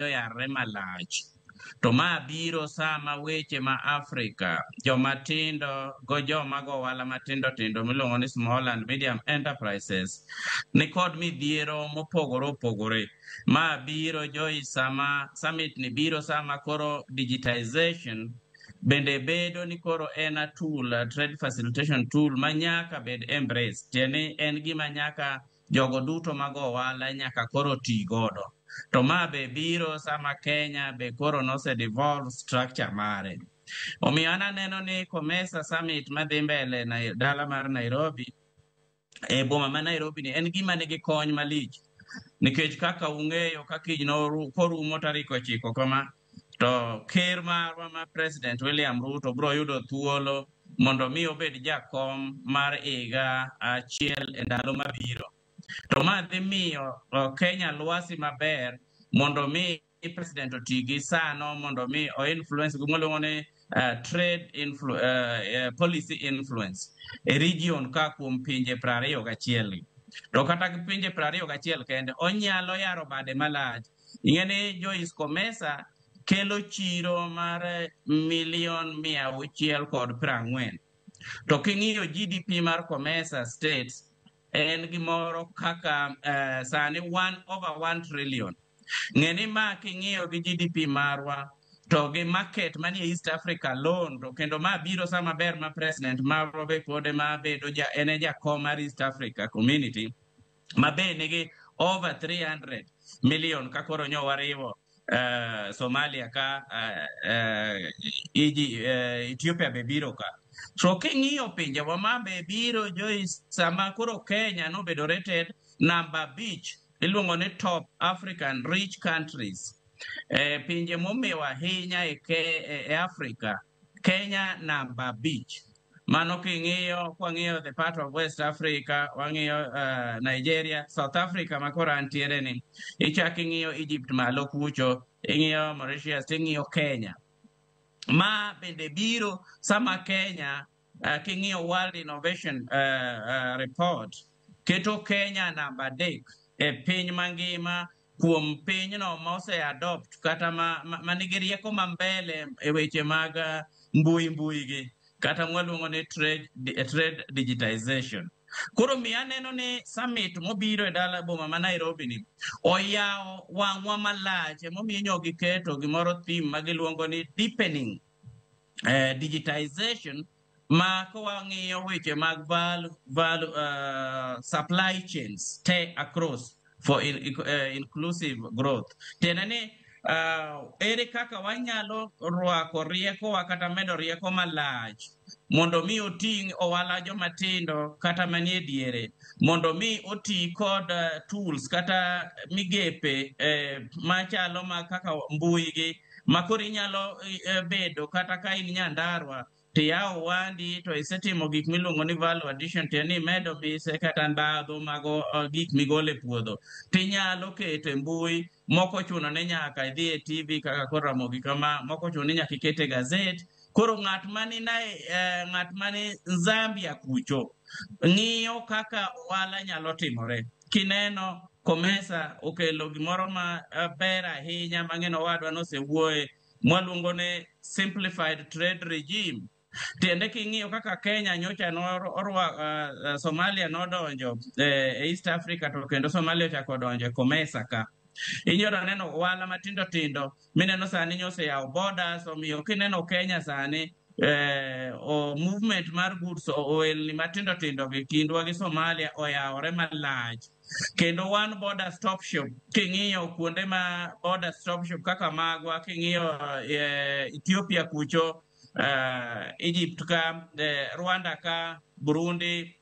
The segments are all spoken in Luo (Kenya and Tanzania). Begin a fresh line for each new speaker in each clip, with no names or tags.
yarre malach. To ma biro sama weche ma Africa, joma tindo, go joma go wala matindo tindo miluongo ni small and medium enterprises, ni kod midhiero mopogore opogore. Ma biro Joy sama summit ni biro sama koro digitization bende bedo ni koro en a tool, a trade facilitation tool ma nyaka bed embrace. Tieni en gima nyaka jogo duto mago wala nyaka koro ti godo. To ma be biro sama Kenya be koro nose devolve structure mare. Omiyo an aneno ni COMESA summit madhi mbele na dala mar Nairobi, e boma ma Nairobi ni en gima nigi kony malich. Nikech kaka ung'eyo ka kiny korumo tarik 9 kama, to ker marwa ma President William Ruto bro yudo thuolo mondo mi obed jakom mar higa achiel e ndalo mabiro. To ma dhi miyo Kenya lwasi maber mondo mi president oti gi sano mondo mi o influence gimoluongo ni trade policy influence e region ka kuom pinje 21. To kata gi pinje 21 kende onyalo yaro bade malach. Ing'eni Joyce COMESA kelo chiro mar $640,000,000. To king'iyo GDP mar COMESA states en gimoro kaka sani 1/1 trillion. Ng'eni ma king'iyo gi GDP marwa to gi market manie East Africa alone, to kendo ma biro sama ber ma president marwa be kode ma bedo ene jakom mar East Africa community ma be nigi over 300 million ka koro nyo wariwo Somalia ka Ethiopia be biro ka. So king'iyo pinje wa ma be biro Joyce sama koro Kenya nobedo rated number beach iluongo ni top African rich countries. Pinje momewa ahinya e Africa, Kenya number beach. Mano king'iyo kwang'iyo the part of West Africa, wang'iyo Nigeria, South Africa makoro antiere ni, ichak ing'iyo Egypt malo kucho, ing'iyo Mauritius, ing'iyo Kenya. Ma bende biro sama Kenya king'iyo World Innovation Report keto Kenya namba 3 e piny mangima kuom pinyno ma ose adopt kata manigi rieko mambele e weche mag mbui gi kata mwaluongo ni trade digitization. Koro mi aneno ni summit mobiro e dala boma ma Nairobi ni oyawo wang'wa malach momiyo giketo gimoro theme magiluongo ni deepening digitization ma kawang'iyo weche mag supply chains te across for inclusive growth. Tenani ere kaka wanyalo rwako rieko kata medo rieko malach mondo mi oting ohala joma tindo kata manie diere, mondo mi oti kod tools kata migepe machalo ma kaka mbui gi makoro inyalo bedo kata ka in Nyandarua tiyawo wandi to isetimo gik miluongo ni value addition, tieni medo bise kata ndhadhu mago gik migole puodho tinyalo keto e mbui. Moko chuno ne nyaka idhi e TV kaka koro Ramogi kama, moko chuno ni nyaka ikete gazet. Koro ng'at mani Zambia kucho ng'iyo kaka wala nyalo timore. Kineno COMESA okelo gimoro ma ber ahinya mang'eno wadwa nosewuoye mwaluongo ni simplified trade regime. Tiende king'iyo kaka Kenya nyocha Somalia nodonjo East Africa, to kendo Somalia ochako donjo e COMESA ka. Inyalo neno wala matindo tindo mineno sani nyose yawo borders, omiyo kineno Kenya sani movement mar goods oelni matindo tindo gi kindwa gi Somalia oyawore malach. Kendo one border stop shop king'iyo kuonde ma border stop shop kaka magwa, king'iyo Ethiopia kucho, Egypt ka, Rwanda ka, Burundi,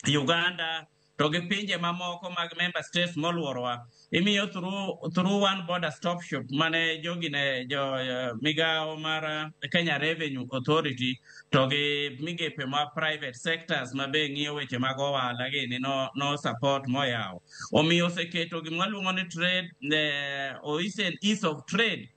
Uganda, to gi pinje mamoko mag member states moluorwa, imiyo through one border stop shop mane jogi ne migawo mar Kenya Revenue Authority to gi migepe ma private sectors ma be ng'iyo weche mag ohala gini no support moyawo. Omiyo oseketo gima luongo ni trade, ease of trade